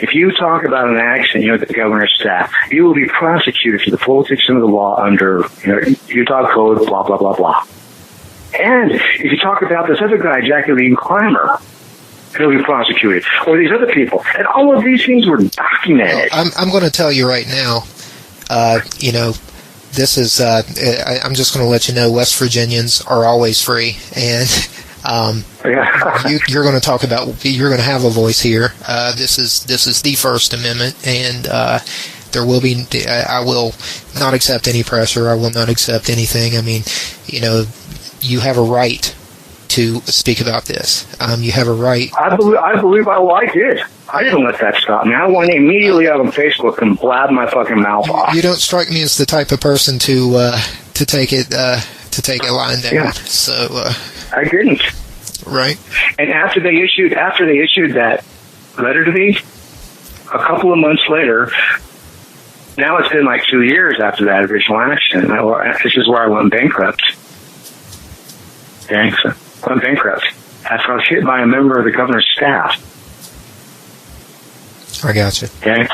if you talk about an accident, you're the governor's staff, you will be prosecuted for the full extent of the law under Utah Code, blah, blah, blah, blah. And if you talk about this other guy, Jacqueline Clymer, he'll be prosecuted. Or these other people. And all of these things were documented. I'm going to tell you right now, this is, I'm just going to let you know, West Virginians are always free. And you're going to talk about, you're going to have a voice here. This is the First Amendment, and there will be, I will not accept any pressure. I will not accept anything. I mean, you have a right to speak about this. You have a right. I believe I did. I didn't let that stop me. I went immediately out on Facebook and blabbed my fucking mouth off. You don't strike me as the type of person to take it lying down. Yeah. So I didn't. Right. And after they issued that letter to me, a couple of months later, now it's been like 2 years after that original accident. This is where I went bankrupt. Okay, so I went bankrupt after I was hit by a member of the governor's staff. I got you. Okay.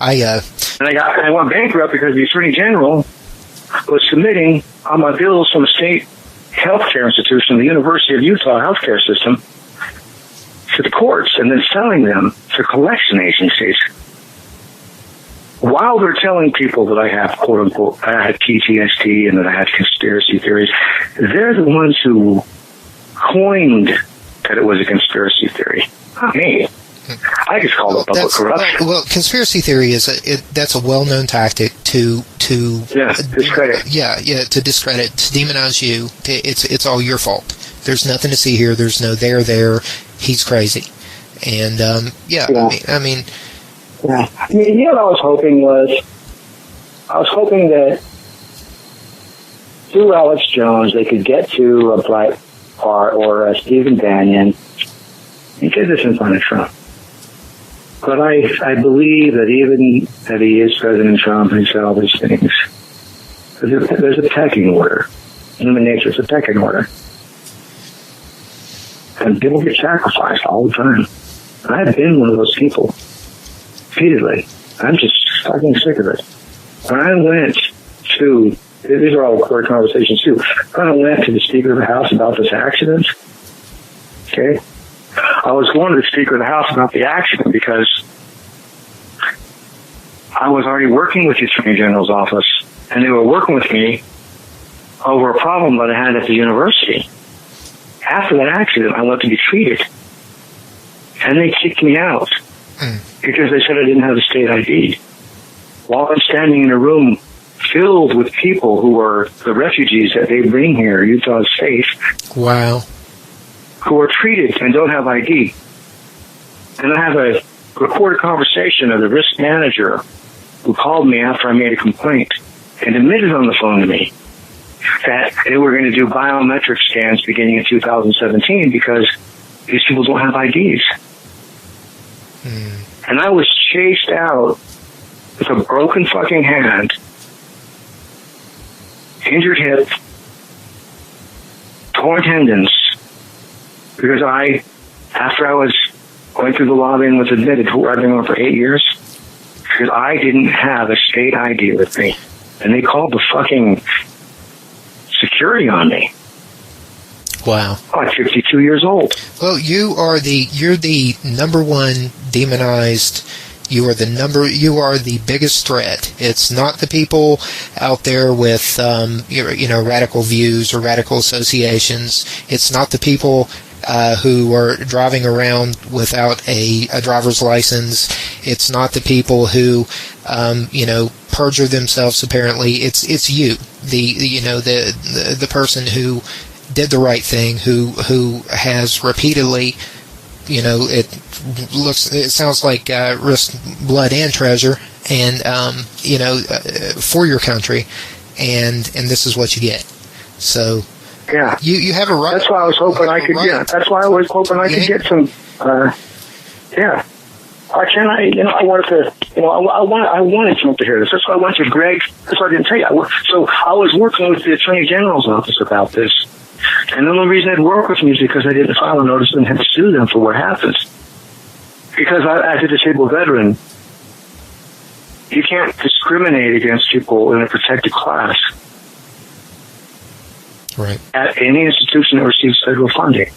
I went bankrupt because the Attorney General was submitting all my bills from a state healthcare institution, the University of Utah healthcare system, to the courts and then selling them to collection agencies. While they're telling people that I have, quote unquote, I had PTSD and that I had conspiracy theories, they're the ones who coined that it was a conspiracy theory, not me. I just call it public corruption. Well, conspiracy theory that's a well-known tactic to discredit. To discredit, to demonize you. It's all your fault. There's nothing to see here. There's no there. He's crazy, and I mean. Yeah. What I was hoping that through Alex Jones they could get to a Breitbart or Stephen Bannon and get this in front of Trump. But I believe that even that he is President Trump and he said all these things, there's a pecking order. Human nature is a pecking order. And people get sacrificed all the time. I've been one of those people. Repeatedly. I'm just fucking sick of it. When I went to, these are all recorded conversations too, when I went to the Speaker of the House about this accident, okay, I was going to the Speaker of the House about the accident because I was already working with the Attorney General's office, and they were working with me over a problem that I had at the university. After that accident, I went to be treated, and they kicked me out. Because they said I didn't have a state ID. While I'm standing in a room filled with people who are the refugees that they bring here, Utah's safe. Wow. Who are treated and don't have ID. And I have a recorded conversation of the risk manager who called me after I made a complaint and admitted on the phone to me that they were going to do biometric scans beginning in 2017 because these people don't have IDs. And I was chased out with a broken fucking hand, injured hip, torn tendons, because after I was going through the lobby and was admitted to where I've been on for 8 years, because I didn't have a state ID with me. And they called the fucking security on me. Wow. I'm 52 years old. Well, you're the number one demonized. You are the biggest threat. It's not the people out there with, radical views or radical associations. It's not the people who are driving around without a driver's license. It's not the people who, perjure themselves. Apparently, it's you, the person who did the right thing, who has repeatedly, it sounds like risked blood and treasure, and for your country, and this is what you get. So yeah, you have a right. That's why I was hoping I could. Yeah, that's why I was hoping I could get some. Yeah. Why can't I? I wanted to. I wanted Trump to hear this. That's why I went to Greg. That's why I didn't tell you. So I was working with the Attorney General's office about this. And the only reason they'd work with me is because I didn't file a notice and had to sue them for what happens. Because as a disabled veteran, you can't discriminate against people in a protected class. Right. At any institution that receives federal funding.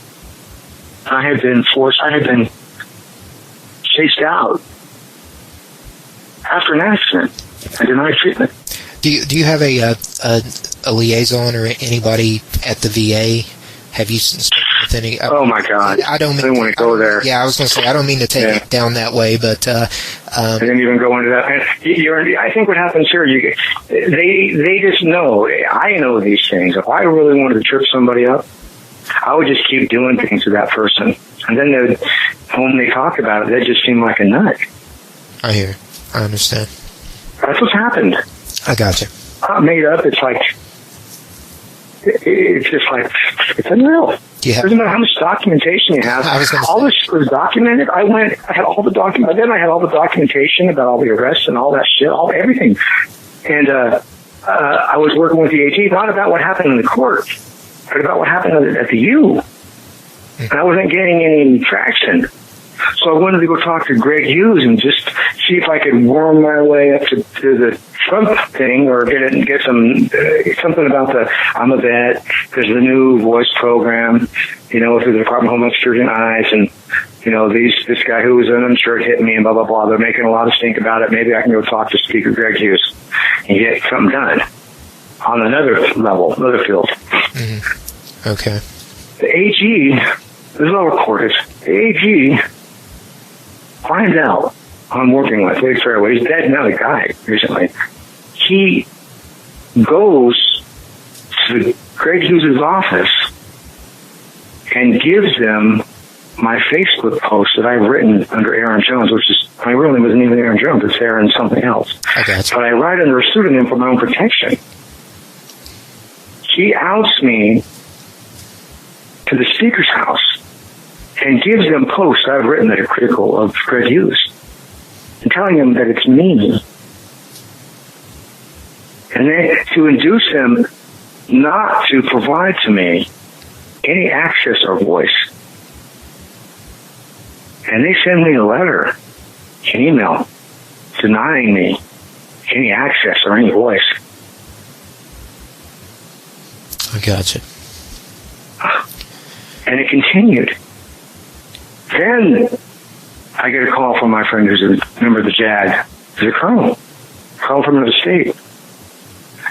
I had been chased out after an accident and denied treatment. Do you have a liaison or anybody at the VA? Have you spoken with any? Oh my God! I don't want to go there. Yeah, I was going to say I don't mean to take it down that way, but I didn't even go into that. I think what happens here, they just know. I know these things. If I really wanted to trip somebody up, I would just keep doing things to that person, and then when they talk about it, they just seem like a nut. I hear. I understand. That's what's happened. I got you. Not made up. It's like. It's just like, it's unreal. Doesn't matter how much documentation you have. All this was documented. I had all the documentation about all the arrests and all that shit, everything. And I was working with the AG, not about what happened in the court, but about what happened at the U. And I wasn't getting any traction. So I wanted to go talk to Greg Hughes and just see if I could worm my way up to the Trump thing or get something about I'm a vet. There's the new voice program, through the Department of Homeland Security and ICE, and this guy who was uninsured hit me and blah blah blah. They're making a lot of stink about it. Maybe I can go talk to Speaker Greg Hughes and get something done on another level, another field. Mm-hmm. Okay. The AG, this is all recorded. The AG finds out I'm working with Wade Fairway. He's dead now, the guy, recently. He goes to Greg Hughes' office and gives them my Facebook post that I've written under Aaron Jones, which is, I really wasn't even Aaron Jones, it's Aaron something else. But I write under a pseudonym for my own protection. He outs me to the Speaker's house and gives them posts I've written that are critical of Greg Hughes, and telling them that it's me. And then to induce them not to provide to me any access or voice. And they send me a letter, an email, denying me any access or any voice. I gotcha. And it continued. Then I get a call from my friend who's a member of the JAG. He's a colonel from another state.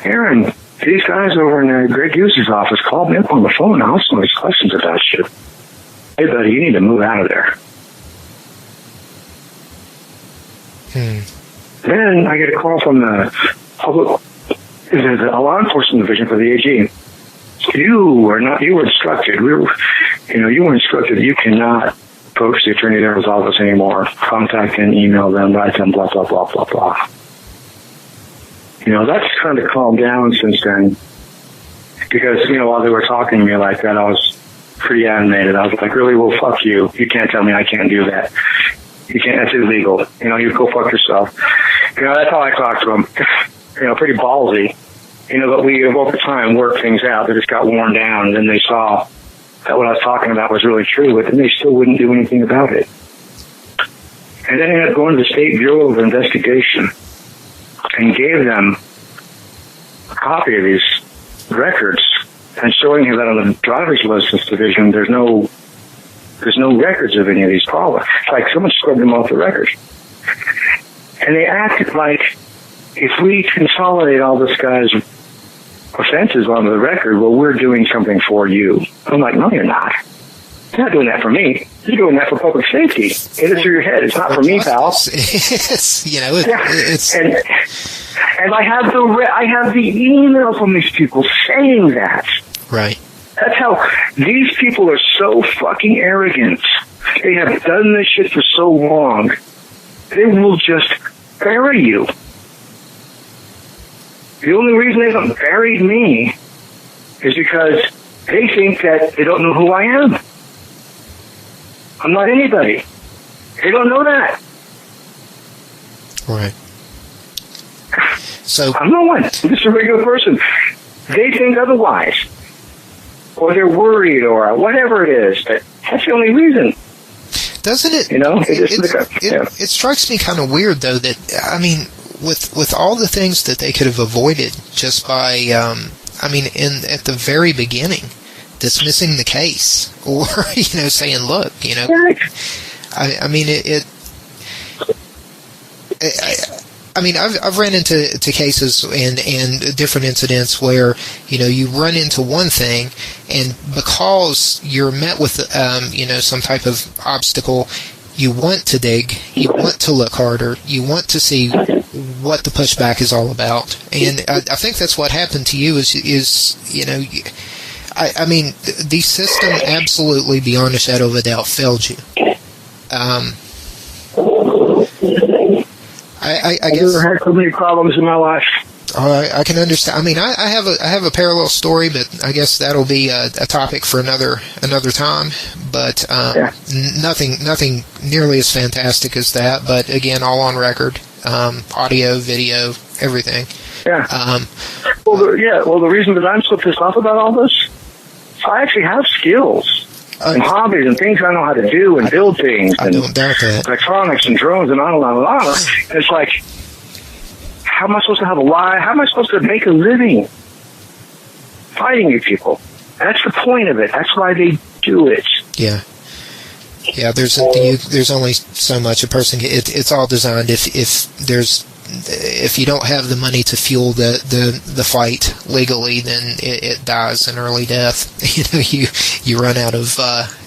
Aaron, these guys over in Greg Hughes' office called me up on the phone and asked some of these questions about you. Hey, buddy, you need to move out of there. Then I get a call from the law enforcement division for the AG. You were instructed. You were instructed that you cannot approach the Attorney General's office anymore. Contact them, email them, write them, blah, blah, blah, blah, blah. That's kind of calmed down since then. Because, while they were talking to me like that, I was pretty animated. I was like, really? Well, fuck you. You can't tell me I can't do that. You can't, that's illegal. You go fuck yourself. That's how I talked to them. Pretty ballsy. But we, over time, worked things out. They just got worn down, and then they saw that what I was talking about was really true, but then they still wouldn't do anything about it. And then I ended up going to the State Bureau of Investigation and gave them a copy of these records and showing them that on the driver's license division, there's no records of any of these problems. It's like someone scrubbed them off the records. And they acted like if we consolidate all this guy's offenses onto the record, well, we're doing something for you. I'm like, no, you're not. You're not doing that for me. You're doing that for public safety. Get it through your head. It's not for me, pal. It's and I have the email from these people saying that. Right. That's how these people are so fucking arrogant. They have done this shit for so long. They will just bury you. The only reason they haven't buried me is because they think that they don't know who I am. I'm not anybody. They don't know that. Right. So I'm no one. I'm just a regular person. They think otherwise. Or they're worried or whatever it is. But that's the only reason. Doesn't it? You know, it strikes me kind of weird, though, that, I mean, with all the things that they could have avoided just by, at the very beginning, dismissing the case, or, saying, look, I've ran into cases and different incidents where, you run into one thing, and because you're met with, some type of obstacle, you want to dig, you want to look harder, you want to see what the pushback is all about. And I think that's what happened to you is the system absolutely, beyond a shadow of a doubt, failed you. I guess I've never had so many problems in my life. I can understand. I mean, I have a parallel story, but I guess that'll be a topic for another time. But nothing nearly as fantastic as that. But again, all on record, audio, video, everything. Yeah. The reason that I'm so pissed off about all this, I actually have skills and hobbies and things I know how to do and build things. I don't doubt that. Electronics and drones and on and on and on. It's like, how am I supposed to have a life? How am I supposed to make a living fighting you people? That's the point of it. That's why they do it. Yeah. Yeah, there's only so much a person can, it's all designed if you don't have the money to fuel the fight legally, then it dies an early death. You run out of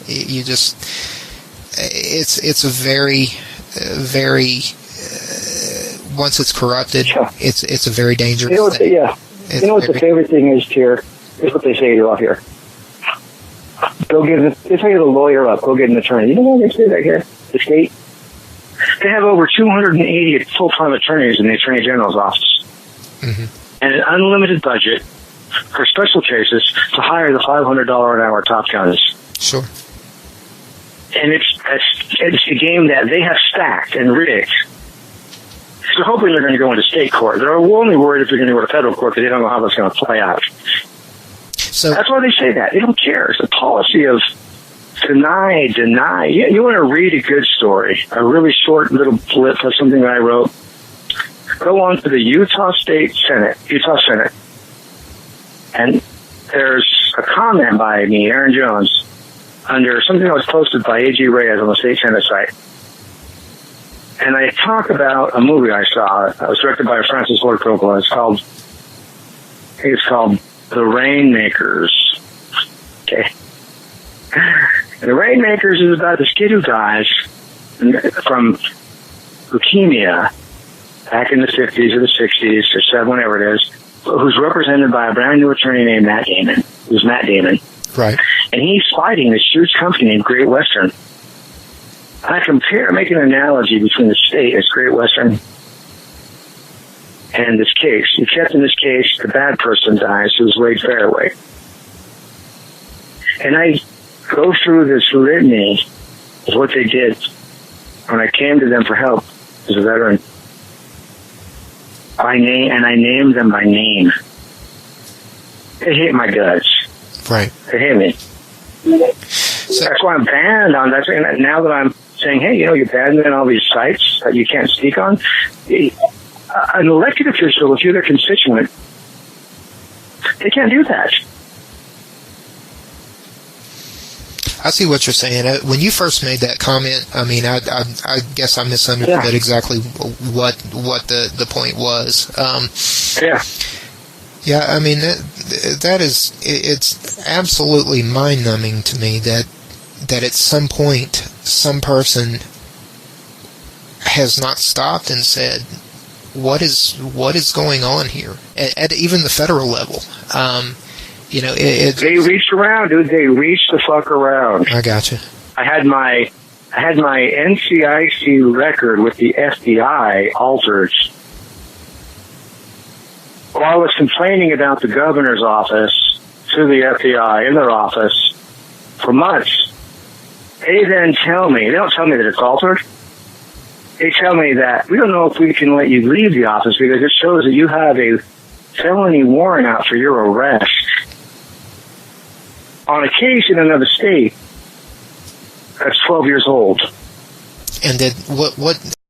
it's a very once it's corrupted, it's a very dangerous thing. What the favorite thing is here? Here's what they say to you off here. They tell you to lawyer up. Go get an attorney. You know what they say right here? The state. They have over 280 full-time attorneys in the Attorney General's office. Mm-hmm. And an unlimited budget for special cases to hire the $500 an hour top guns. Sure. And it's a game that they have stacked and rigged. So hoping they're going to go into state court. They're only worried if they're going to go to federal court because they don't know how that's going to play out. So that's why they say that. They don't care. It's a policy of deny. You want to read a good story, a really short little blip of something that I wrote. Go on to the Utah Senate, and there's a comment by me, Aaron Jones, under something that was posted by A.G. Reyes on the State Senate site. And I talk about a movie I saw. It was directed by Francis Ford Coppola. It's called The Rainmakers. Okay. And The Rainmakers is about this kid who dies from leukemia back in the 50s or the 60s or 7, whatever it is, who's represented by a brand new attorney named Matt Damon. Who's Matt Damon. Right. And he's fighting this huge company named Great Western. I make an analogy between the state as Great Western and this case. Except in this case, the bad person dies, who's Wade Fairway. And I go through this litany of what they did when I came to them for help as a veteran by name, and I named them by name. They hate my guts. Right. They hate me. So that's why I'm banned on that. And now that I'm saying, hey, you're banned on all these sites that you can't speak on, an elected official, if you're their constituent, they can't do that. I see what you're saying. When you first made that comment, I mean, I guess I misunderstood exactly what the point was. Yeah, I mean, that is, it's absolutely mind-numbing to me that at some point, some person has not stopped and said, what is going on here at even the federal level? They reached around, dude. They reached the fuck around. I gotcha. I had my NCIC record with the FBI altered while I was complaining about the governor's office to the FBI in their office for months. They then tell me, they don't tell me that it's altered. They tell me that we don't know if we can let you leave the office because it shows that you have a felony warrant out for your arrest on a case in another state that's 12 years old. And did what